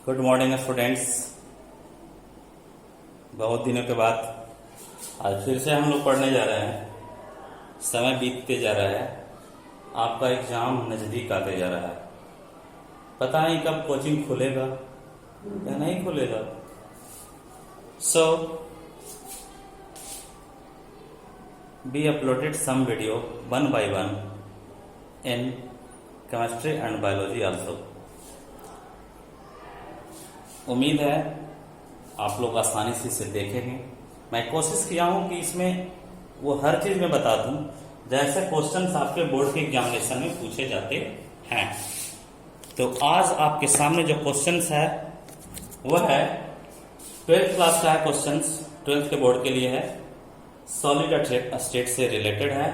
Good morning students. बहुत दिनों के बाद आज फिर से हम लोग पढ़ने जा रहे हैं। समय बीतते जा रहा है, आपका एग्जाम नज़दीक आते जा रहा है। पता नहीं कब कोचिंग खुलेगा या नहीं खुलेगा। सो we uploaded some video one by one in chemistry and biology also. उम्मीद है आप लोग आसानी से इसे देखेंगे। मैं कोशिश किया हूं कि इसमें वो हर चीज में बता दूं जैसे क्वेश्चंस आपके बोर्ड के एग्जामिनेशन में पूछे जाते हैं। तो आज आपके सामने जो क्वेश्चंस है वह है 12th क्लास का है। क्वेश्चंस 12th के बोर्ड के लिए है, सॉलिड स्टेट से रिलेटेड है।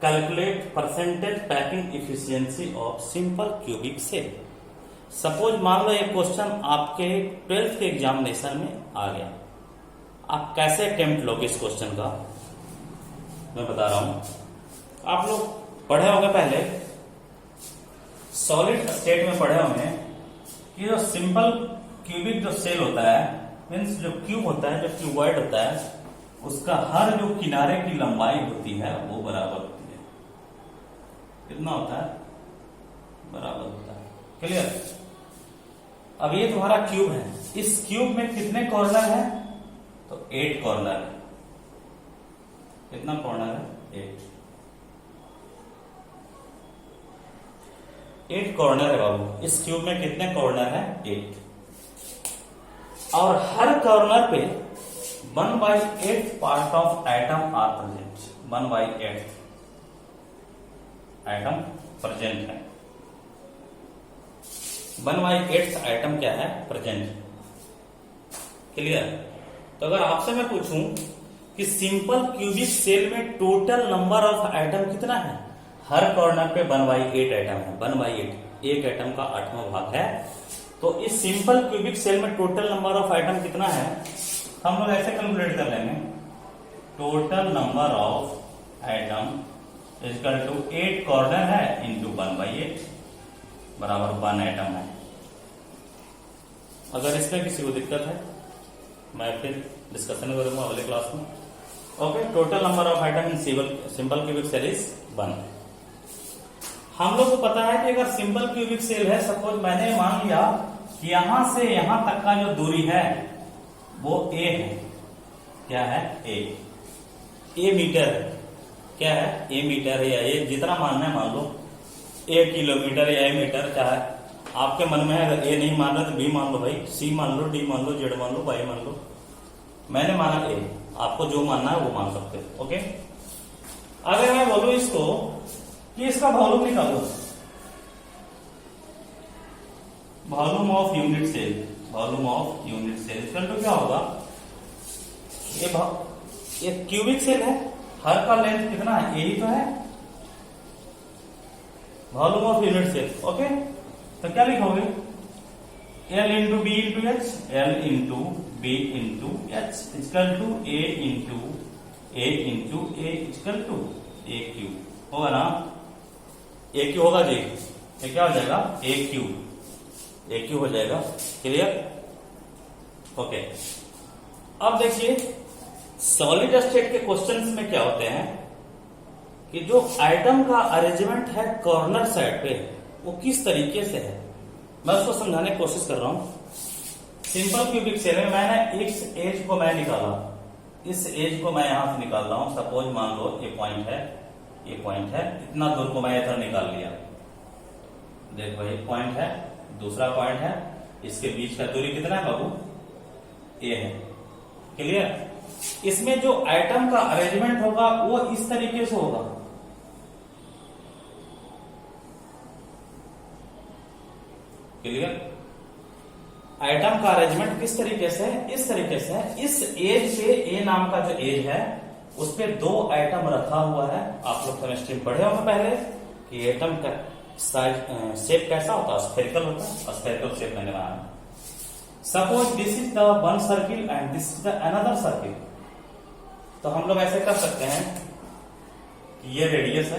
Calculate percentage packing efficiency of simple cubic cell. Suppose मान लो एक क्वेश्चन आपके 12th के एग्जामिनेशन में आ गया, आप कैसे अटेम्प्ट लोगे इस क्वेश्चन का मैं बता रहा हूं। आप लोग पढ़े होंगे पहले, सॉलिड स्टेट में पढ़े होंगे कि जो सिंपल क्यूबिक जो सेल होता है, मीन्स जो क्यूब होता है, जो क्यूबॉइड होता है, उसका हर जो किनारे की लंबाई होती है वो बराबर होती है। कितना होता है? बराबर होता है। क्लियर? अब ये तुम्हारा क्यूब है, इस क्यूब में कितने कॉर्नर है? तो 8 कॉर्नर है। कितना कॉर्नर है? 8 कॉर्नर है बाबू। इस क्यूब में कितने कॉर्नर है? 8। और हर कॉर्नर पे 1/8 part of atom are present. 1/8 atom present है। 1/8 एटम क्या है? प्रेजेंट। क्लियर? तो अगर आपसे मैं पूछूं कि सिंपल क्यूबिक सेल में टोटल नंबर ऑफ एटम कितना है? हर कॉर्नर पे 1/8 एटम है। 1/8 एक एटम का 8वां भाग है। तो इस सिंपल क्यूबिक सेल में टोटल नंबर ऑफ एटम कितना है? हम लोग ऐसे कैलकुलेट कर लेंगे, total number of atom equal to 8 corner है इंटू 1/8 बराबर 1 एटम है। अगर इसमें किसी को दिक्कत है मैं फिर डिस्कशन करूंगा अगले क्लास में। Okay, total number of atom in simple cubic cell is 1। हम लोग को पता है कि अगर सिंपल क्यूबिक सेल है, सपोज मैंने मान लिया कि यहां से यहां तक का जो दूरी है वो a है। क्या है? a मीटर है। क्या है? a मीटर है या a जितना मानना है मान लो, a किलोमीटर या a मीटर, चाहे आपके मन में है। अगर a नहीं मान रहा तो b मान लो भाई, c मान लो, d मान लो, z मान लो, y मान लो। मैंने माना a, आपको जो मानना है वो मान सकते हो। ओके, अगर मैं बोलूं इसको कि इसका वॉल्यूम निकालो, volume of unit cell, volume of unit cell इसका तो क्या होगा? ये क्यूबिक सेल है, हर का लेंथ कितना है? यही तो है volume of unit cell. Okay, तो क्या लिखोगे? L into B into H, L into B into H equal to A into A into A equal to A cube होगा ना? A क्यूब होगा जी। ये क्या हो जाएगा? A क्यूब हो जाएगा। क्लियर? ओके, अब देखिए सॉलिड स्टेट के क्वेश्चंस में क्या होते हैं कि जो आइटम का अरेंजमेंट है कॉर्नर साइड पे वो किस तरीके से है, मैं उसको समझाने की कोशिश कर रहा हूं। सिंपल क्यूबिक सेल में मैंने इस एज को मैं निकाला, इस एज को मैं यहां से निकाल रहा हूं। सपोज मान लो ये पॉइंट है, ये पॉइंट है, इतना दूर को मैं इधर निकाल लिया। देखो ये पॉइंट है, दूसरा पॉइंट है, इसके बीच का दूरी कितना है बाबू? ये है। क्लियर? इसमें जो एटम का अरेंजमेंट होगा वो इस तरीके से होगा। क्लियर? एटम का अरेंजमेंट किस तरीके से है? इस तरीके से है। इस एज पे, ए नाम का जो एज है उस पे 2 एटम रखा हुआ है। आप लोग केमिस्ट्री में पढ़े होंगे पहले कि एटम का साइज शेप कैसा होता है? स्फेरिकल होता है। स्फेरिकल शेप मैंने बनाया। Suppose this is the one circle and this is the another circle. तो हम लोग ऐसे कर सकते हैं कि ये रेडियस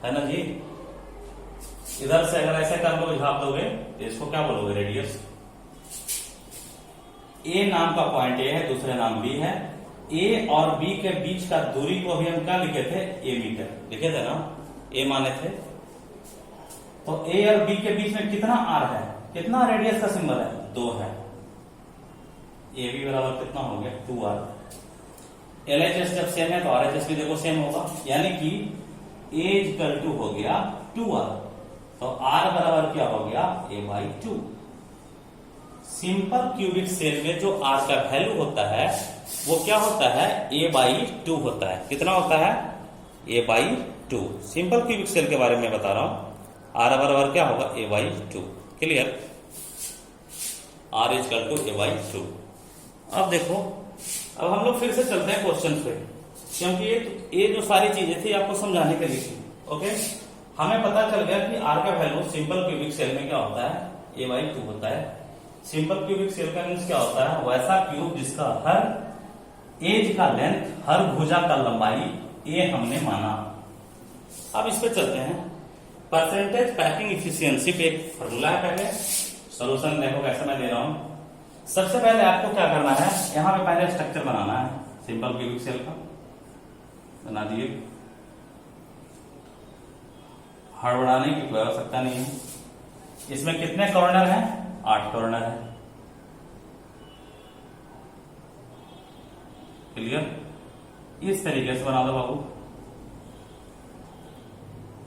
है ना जी। इधर से अगर ऐसे कर लो, झाप दोगे तो इसको क्या बोलोगे? रेडियस। ए नाम का पॉइंट ए है, दूसरा नाम बी है। ए और बी के बीच का दूरी को भी हम क्या लिखे थे, ए मीटर लिखे थे ना, ए माने थे। तो ए और बी के बीच में कितना आर है, कितना रेडियस का सिंबल है, 2 है। ए बी बराबर कितना हो गया, 2r। LHS जब सेम है तो RHS भी देखो सेम होगा, यानी कि A इक्वल टू हो गया 2r। तो R बराबर क्या हो गया, A/2। सिंपल क्यूबिक सेल में जो R का वैल्यू होता है वो क्या होता है, A/2 होता है। कितना होता है, A/2। सिंपल क्यूबिक सेल के बारे में बता रहा हूं। R बराबर क्या होगा, A/2। Clear, R equal to A/2। अब देखो, अब हम लोग फिर से चलते हैं क्वेश्चन पे, क्योंकि ये जो सारी चीजें थी आपको समझाने के लिए थी। ओके, हमें पता चल गया कि आर का वैल्यू सिंपल क्यूबिक सेल में क्या होता है, A/2 होता है। सिंपल क्यूबिक सेल का मीन्स क्या होता है, वैसा क्यूब जिसका हर एज का लेंथ, हर भुजा का लंबाई ए हमने माना। अब इस पे चलते हैं। परसेंटेज पैकिंग इफिशियंसी पे एक फॉर्मूला है, पहले सोल्यूशन देखो कैसे मैं दे रहा हूं। सबसे पहले आपको क्या करना है, यहां पे पहले स्ट्रक्चर बनाना है सिंपल क्यूबिक सेल का। बना दिए, हड़बड़ाने की कोई आवश्यकता नहीं है। इसमें कितने कॉर्नर हैं, 8 कॉर्नर है। क्लियर, इस तरीके से बना दो बाबू।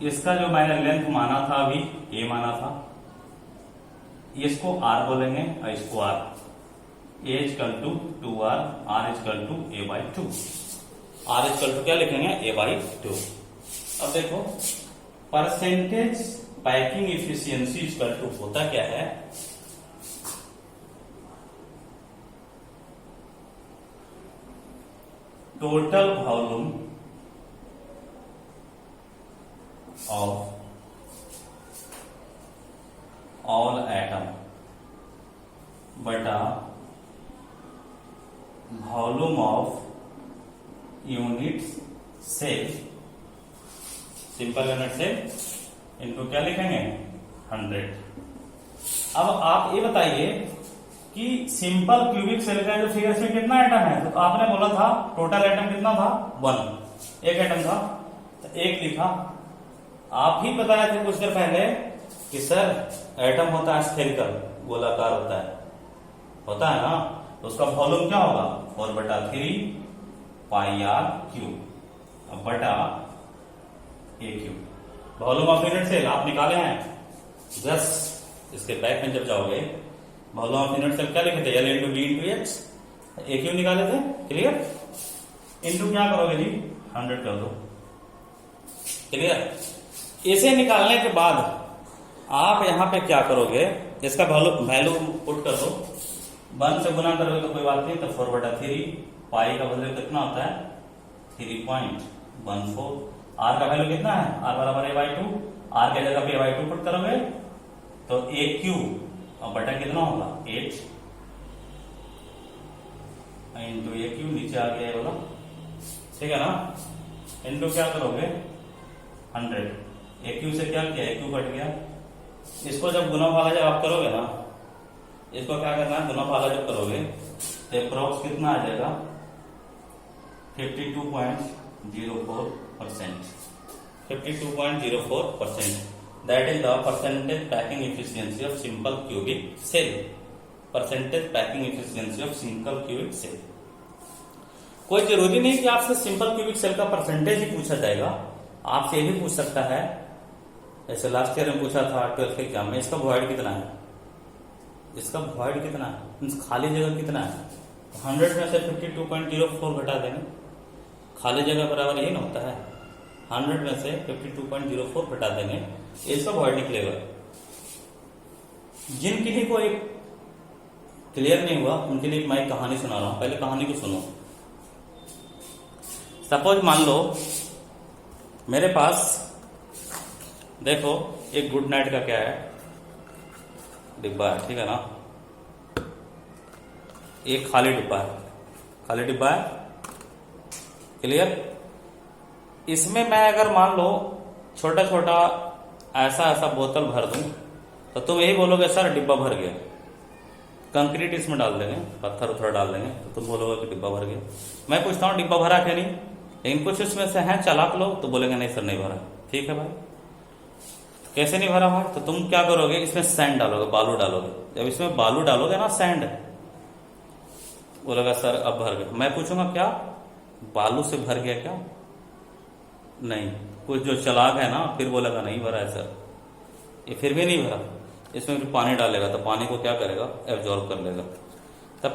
इसका जो मैंने लेंथ माना था अभी, ए माना था, इसको आर बोलेंगे और इसको R. A equal to 2r, R equal to A/2। R equal to क्या लिखेंगे, A/2। अब देखो, percentage packing efficiency equal to होता क्या है, total volume of all atom बटा volume of unit cell, simple unit cell इनको क्या लिखेंगे, 100। अब आप ये बताइए कि सिंपल क्यूबिक सेल का जो फिगर में कितना एटम है, तो आपने बोला था टोटल एटम कितना था, 1। एक एटम था तो 1 लिखा। आप ही बताए थे कुछ देर पहले कि सर एटम होता है स्फेरिकल, गोलाकार होता है ना, तो उसका वॉल्यूम क्या होगा, 4/3 πr³ बटा A³। Volume of unit cell आप निकाले हैं, जस्ट इसके बैक में जब जाओगे, वॉल्यूम ऑफ यूनिट सेल क्या लिखे थे, L into B into H, A³ निकाले थे। क्लियर, इंटू क्या करोगे जी, 100 कर दो। क्लियर, इसे निकालने के बाद आप यहां पे क्या करोगे, इसका वैल्यू पुट कर दो। 1 से गुना करोगे तो कोई बात नहीं, तो 4/3 पाई का वैल्यू कितना होता है, 3.14। आर का वैल्यू कितना है, आर बराबर A/2। आर के जगह पे A/2 पुट करोगे तो A³ और बटा कितना होगा, 8 इंटू A³ नीचे आ गया बोला, ठीक है ना। इंटू क्या करोगे, 100। A³ से क्या किया, A³ कट गया। इसको जब गुना वाला जब आप करोगे ना, इसको क्या करना है, गुना वाला जब करोगे तो अप्रॉक्स कितना आ जाएगा, 52.04%। 52.04%, that is the percentage packing efficiency of simple cubic cell. Percentage packing efficiency of simple cubic cell. कोई जरूरी नहीं कि आपसे सिंपल क्यूबिक सेल का परसेंटेज ही पूछा जाएगा, आपसे ये भी पूछ सकता है, जैसे लास्ट ईयर में पूछा था 12th के एग्जाम में, इसका वॉइड कितना है, इसका वॉइड कितना है, खाली जगह कितना है। 100 में से 52.04 घटा देंगे, खाली जगह बराबर यही ना होता है, 100 में से 52.04 घटा देंगे, इसका वॉइड निकलेगा। जिनके लिए कोई क्लियर नहीं हुआ उनके लिए मैं एक कहानी सुना रहा हूं, पहले कहानी को सुनो। सपोज मान लो मेरे पास, देखो एक गुड नाइट का क्या है, डिब्बा है, ठीक है ना, एक खाली डिब्बा है, खाली डिब्बा है। क्लियर, इसमें मैं अगर मान लो छोटा छोटा ऐसा ऐसा बोतल भर दूं तो तुम यही बोलोगे सर डिब्बा भर गया, कंक्रीट इसमें डाल देंगे, पत्थर उथर डाल देंगे तो तुम बोलोगे कि डिब्बा भर गया। मैं पूछता हूँ डिब्बा भरा क्या नहीं, लेकिन कुछ इसमें से हैं चालाक लोग तो बोलेंगे नहीं सर नहीं भरा। ठीक है भाई, तो कैसे नहीं भरा भाई, तो तुम क्या करोगे, इसमें सैंड डालोगे, बालू डालोगे। जब इसमें बालू डालोगे ना, सैंड, बोलेगा सर अब भर गया। मैं पूछूंगा क्या बालू से भर गया क्या, नहीं। कुछ जो चालाक है ना फिर बोलेगा नहीं भरा है सर, ये फिर भी नहीं भरा। इसमें फिर पानी डालेगा तो पानी को क्या करेगा, एब्जॉर्ब कर लेगा। तो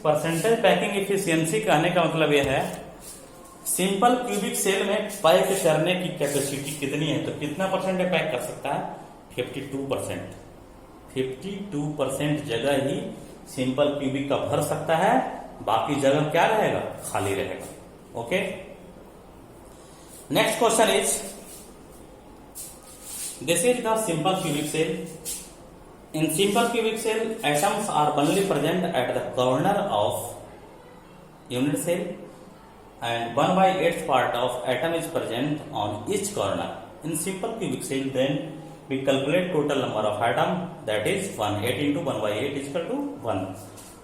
परसेंटेज पैकिंग इफिशियंसी कहने का मतलब यह है सिंपल क्यूबिक सेल में पैक करने की कैपेसिटी कितनी है, तो कितना परसेंट पैक कर सकता है, 52%। 52% जगह ही सिंपल क्यूबिक का भर सकता है, बाकी जगह क्या रहेगा, खाली रहेगा। Okay, next question is, this is the simple cubic cell. In simple cubic cell, atoms are only present at the corner of unit cell, and 1/8 part of atom is present on each corner. In simple cubic cell, then we calculate total number of atom, that is 1. 8 into 1/8 is equal to 1,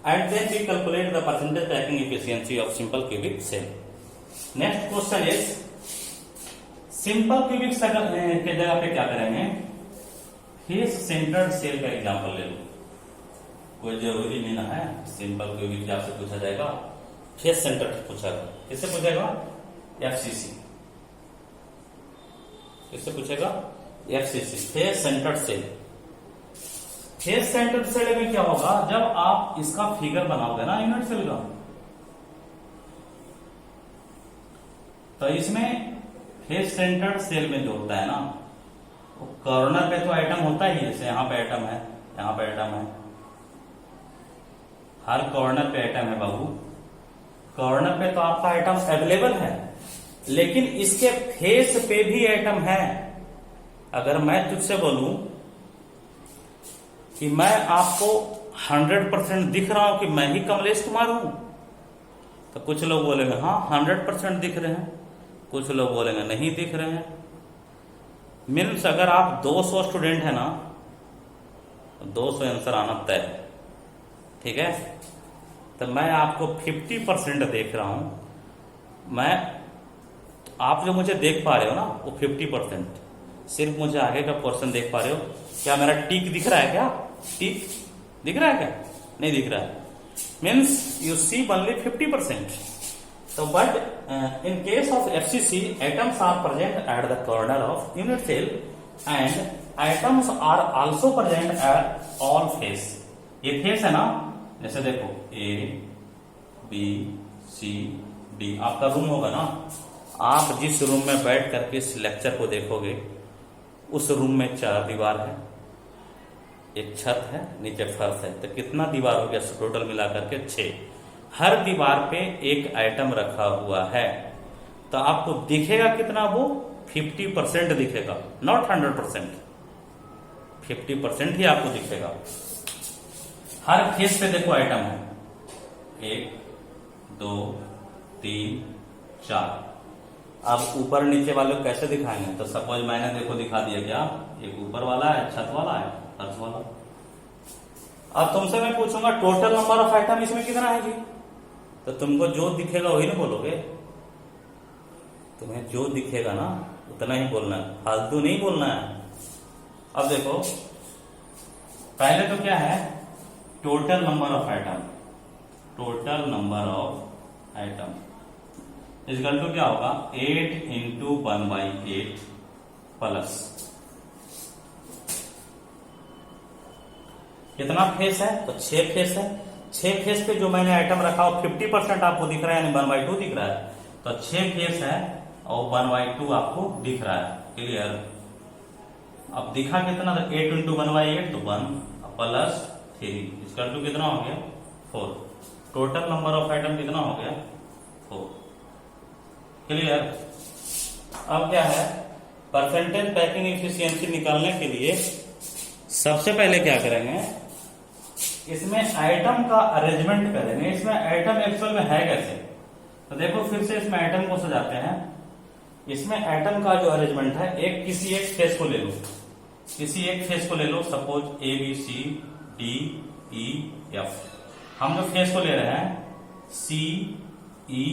and then we calculate the percentage packing efficiency of simple cubic cell. Next question is, simple cubic के जगह पे क्या करेंगे, face centred cell का example ले लो। कोई जरूरी नहीं ना है सिंपल क्यूबिक आपसे पूछा जाएगा, फेस सेंटर्ड पूछेगा। किससे पूछेगा, एफसीसी। किससे पूछेगा, FCC, face centred cell. Face centred cell में क्या होगा, जब आप इसका फिगर बनाओगे ना यूनिट सेल का, तो इसमें फेस सेंटर्ड सेल में जो होता है ना, वो कॉर्नर पे तो आइटम होता ही, जैसे यहां पे आइटम है, यहां पे आइटम है, हर कॉर्नर पे आइटम है बाबू। कॉर्नर पे तो आपका आइटम अवेलेबल है, लेकिन इसके फेस पे भी आइटम है। अगर मैं तुझसे बोलूं कि मैं आपको 100% दिख रहा हूं कि मैं ही कमलेश कुमार हूं, तो कुछ लोग बोलेंगे हाँ 100% दिख रहे हैं, कुछ लोग बोलेंगे नहीं दिख रहे हैं। मीन्स अगर आप 200 स्टूडेंट है ना, 200 आंसर आना तय है। ठीक है, तो मैं आपको 50% देख रहा हूं। मैं, आप जो मुझे देख पा रहे हो ना वो 50%, सिर्फ मुझे आगे का पोर्शन देख पा रहे हो। क्या मेरा टिक दिख रहा है, क्या टिक दिख रहा है, क्या नहीं दिख रहा है, means you see only 50%। So, but in case of FCC, atoms are present at the corner of unit cell, and atoms are also present at all face. ये फेस है ना, जैसे देखो A, B, C, D, आपका room होगा ना, आप जिस रूम में बैठ करके इस लेक्चर को देखोगे, उस रूम में 4 दीवार है, एक छत है, नीचे फर्श है, तो कितना दीवार हो गया टोटल मिलाकर के 6। हर दीवार पे एक आइटम रखा हुआ है, तो आपको दिखेगा कितना, वो 50% दिखेगा, नॉट 100%, 50% ही आपको दिखेगा। हर फेस पे देखो आइटम है, 1 2 3 4। अब ऊपर नीचे वाले को कैसे दिखाएंगे, तो सपोज मैंने देखो दिखा दिया, क्या एक ऊपर वाला है, छत वाला है, फर्श वाला। अब तुमसे मैं पूछूंगा टोटल नंबर ऑफ आइटम इसमें कितना है जी, तो तुमको जो दिखेगा वही ना बोलोगे, तुम्हें जो दिखेगा ना उतना ही बोलना है, फालतू नहीं बोलना है। अब देखो पहले तो क्या है, total number of item, total number of item equal to क्या होगा, 8 इंटू 1/8 प्लस कितना फेस है, तो 6 फेस है। 6 फेस पे जो मैंने आइटम रखा हो 50% आपको दिख रहा है, यानी 1/2 दिख रहा है, तो 6 फेस है और 1/2 आपको दिख रहा है। क्लियर, अब दिखा कितना, 8 इंटू 1/8 तो 1 प्लस 3 इसका टू कितना हो गया, 4। टोटल नंबर ऑफ आइटम कितना हो गया, 4। क्लियर, अब क्या है, परसेंटेज पैकिंग एफिशिएंसी निकालने के लिए सबसे पहले क्या करेंगे, इसमें आइटम का अरेंजमेंट करेंगे। इसमें आइटम एक्चुअल में है कैसे, तो देखो फिर से इसमें आइटम को सजाते हैं। इसमें आइटम का जो अरेंजमेंट है, एक किसी एक फेस को ले लो, किसी एक फेस को ले लो, suppose A B C D E F. हम जो फेस को ले रहे हैं सी ई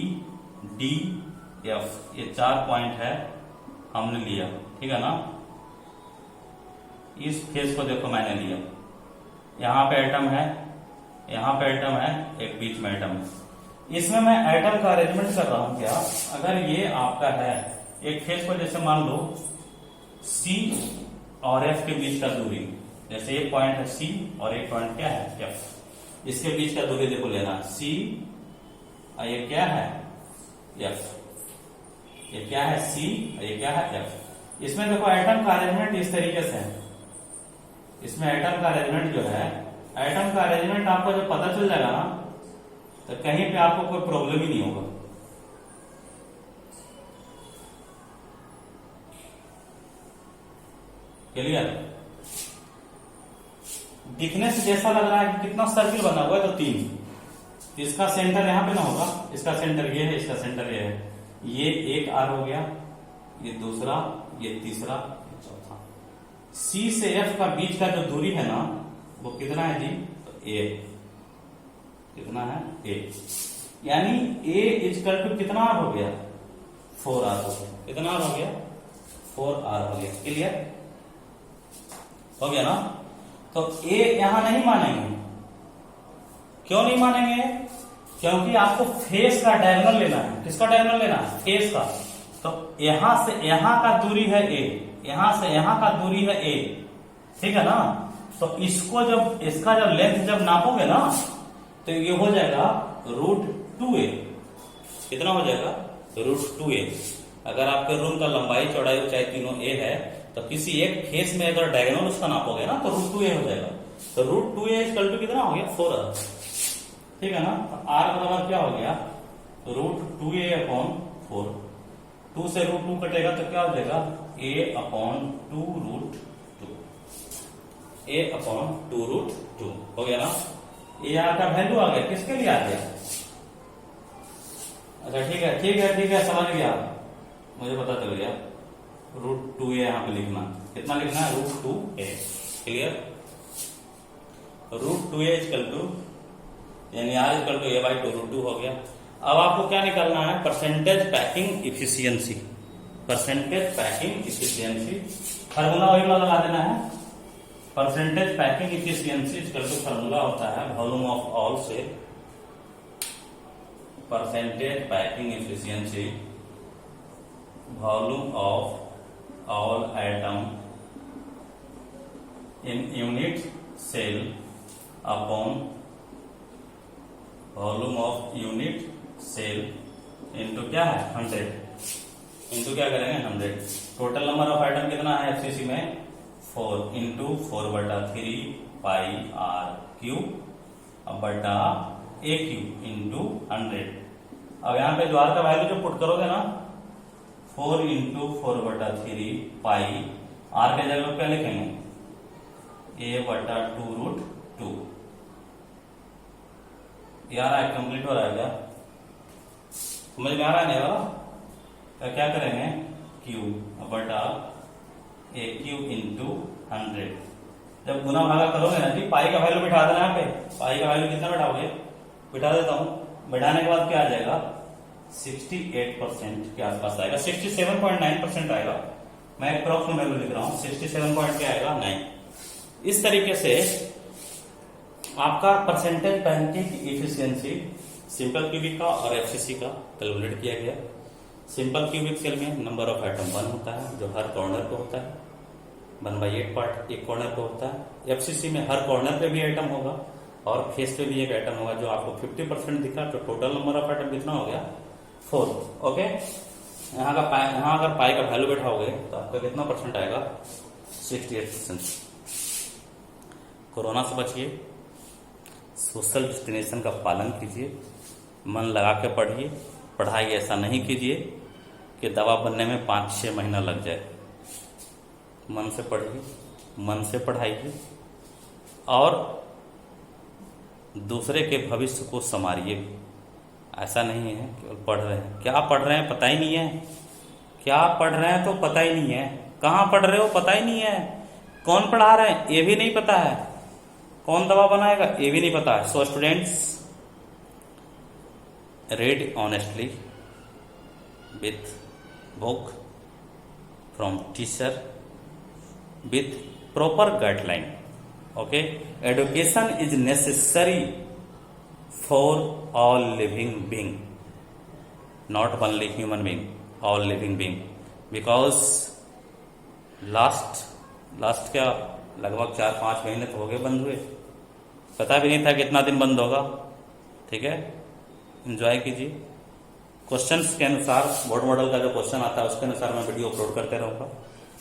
डी एफ, ये 4 पॉइंट है हमने लिया, ठीक है ना। इस फेस को देखो मैंने लिया, यहां पे एटम है, यहां पे एटम है, एक बीच में एटम है। इसमें मैं एटम का अरेंजमेंट कर रहा हूं क्या, अगर ये आपका है एक फेस को, जैसे मान लो सी और एफ के बीच का दूरी, जैसे एक पॉइंट है सी और एक पॉइंट क्या है एफ, इसके बीच का दूरी देखो लेना सी, और ये क्या है एफ, ये क्या है सी और ये क्या है एफ। इसमें देखो एटम का अरेंजमेंट इस तरीके से है, इसमें एटम का अरेंजमेंट जो है, एटम का अरेंजमेंट आपको जब पता चल जाएगा ना, तो कहीं पे आपको कोई प्रॉब्लम ही नहीं होगा। क्लियर? दिखने से जैसा लग रहा है कि कितना सर्किल बना हुआ है, तो 3, इसका सेंटर यहां पे ना होगा, इसका सेंटर ये है, इसका सेंटर ये है, ये एक आर हो गया, ये दूसरा, ये तीसरा, ये चौथा। सी से एफ का बीच का जो दूरी है ना, वो कितना है जी, तो ए, कितना है ए, यानी ए इजकल टू कितना आर हो गया, 4 आर हो गया। कितना आर हो गया, 4 आर हो गया। क्लियर हो गया ना। तो ए यहां नहीं मानेंगे, क्यों नहीं मानेंगे, क्योंकि आपको फेस का डायगोनल लेना है। किसका डायगोनल लेना है, फेस का। तो यहां से यहां का दूरी है ए, यहां से यहां का दूरी है ए, ठीक है ना। तो इसको जब, इसका जब लेंथ जब नापोगे ना, तो ये हो जाएगा √2a। कितना हो जाएगा, √2a। अगर आपके रूम का लंबाई चौड़ाई ऊंचाई तीनों a है, तो किसी एक फेस में अगर डायगोनल उसका नापोगे ना, तो √2a हो जाएगा। तो √2a इक्वल टू कितना हो गया, 4r, ठीक है ना। तो r बराबर क्या हो गया, √2a अपॉन 4। 2 से √2 कटेगा तो क्या हो जाएगा, a अपॉन 2√2, a अपॉन 2√2 हो गया ना। ये यहाँ का वैल्यू आ गया, किसके लिए आ गया, अच्छा ठीक है, ठीक है, ठीक है, समझ गया, मुझे पता चल गया। √2a यहाँ पे लिखना, कितना लिखना है, √2a। Clear, √2a equal to, यानी r इक्वल टू a/2√2 हो गया। अब आपको क्या निकालना है, percentage packing efficiency. Percentage packing efficiency formula वही वाला लगा देना है। Percentage packing efficiency equal to formula होता है वॉल्यूम ऑफ ऑल से, percentage packing efficiency volume of all atom in unit cell upon volume of unit cell into क्या है 100, इंटू क्या करेंगे 100। टोटल नंबर ऑफ आइटम कितना है एफसीसी में 4 इंटू 4/3 पाई आर क्यूब बटा ए क्यूब इंटू 100। अब यहाँ पे जो आर का वैल्यू जो पुट करोगे ना, 4 इंटू 4/3 पाई, आर के जगह क्या लिखेंगे, a/2√2। यार आया, कंप्लीट हो रहा है क्या, समझ में आ रहा है नहीं वाला, तो क्या करेंगे क्यूब बटा ए क्यूब इंटू 100। जब गुना भागा करोगे ना जी, पाई का वैल्यू बिठा देना यहाँ पे, पाई का वैल्यू कितना बिठाओगे, बिठा देता हूं, बिठाने के बाद क्या आ जाएगा 68% के आसपास आएगा, 67.9% आएगा। मैं एक अप्रॉक्स वैल्यू लिख रहा हूं, 67 पॉइंट क्या आएगा 9। इस तरीके से आपका percentage packing efficiency simple cubic का और एफसीसी का कैलकुलेट किया गया। सिंपल क्यूबिक सेल में नंबर ऑफ आइटम 1 होता है, जो हर कॉर्नर पे होता है, 1/8 पार्ट एक कॉर्नर पे होता है। एफसीसी में हर कॉर्नर पे भी आइटम होगा और फेस पे भी एक आइटम होगा। जो आपको 50% दिखा, तो टोटल नंबर ऑफ आइटम कितना हो गया 4। ओके, यहाँ अगर पाई का वैल्यू बैठाओगे तो आपका कितना परसेंट आएगा 68%। कोरोना से बचिए, सोशल डिस्टेंसिंग का पालन कीजिए, मन लगा के पढ़िए। पढ़ाई ऐसा नहीं कीजिए कि दवा बनने में 5-6 महीना लग जाए। मन से पढ़िए, मन से पढ़ाइए और दूसरे के भविष्य को संवारिए। ऐसा नहीं है केवल पढ़ रहे हैं, क्या पढ़ रहे हैं पता ही नहीं है, क्या पढ़ रहे हैं तो पता ही नहीं है, कहाँ पढ़ रहे हो पता ही नहीं है, कौन पढ़ा रहे हैं ये भी नहीं पता है। कौन दबाव बनाएगा ये भी नहीं पता है। So students, read honestly with book from teacher with proper guideline. Okay, education is necessary for all living being, not only human being, all living being, because last क्या लगभग 4-5 महीने तो हो गए बंद हुए, पता भी नहीं था कितना दिन बंद होगा। ठीक है, एंजॉय कीजिए। क्वेश्चंस के अनुसार, बोर्ड मॉडल का जो क्वेश्चन आता है उसके अनुसार मैं वीडियो अपलोड करते रहूंगा,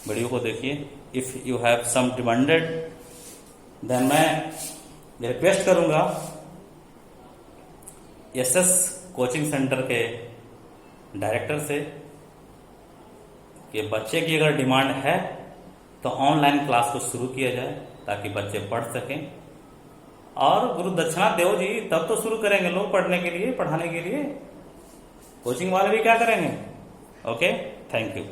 वीडियो को देखिए। If you have some demanded then मैं रिक्वेस्ट करूंगा एसएस कोचिंग सेंटर के डायरेक्टर से कि बच्चे की अगर डिमांड है तो ऑनलाइन क्लास को शुरू किया जाए ताकि बच्चे पढ़ सकें। और गुरु दक्षिणा देव जी तब तो शुरू करेंगे लोग पढ़ने के लिए, पढ़ाने के लिए, कोचिंग वाले भी क्या करेंगे। Okay, thank you.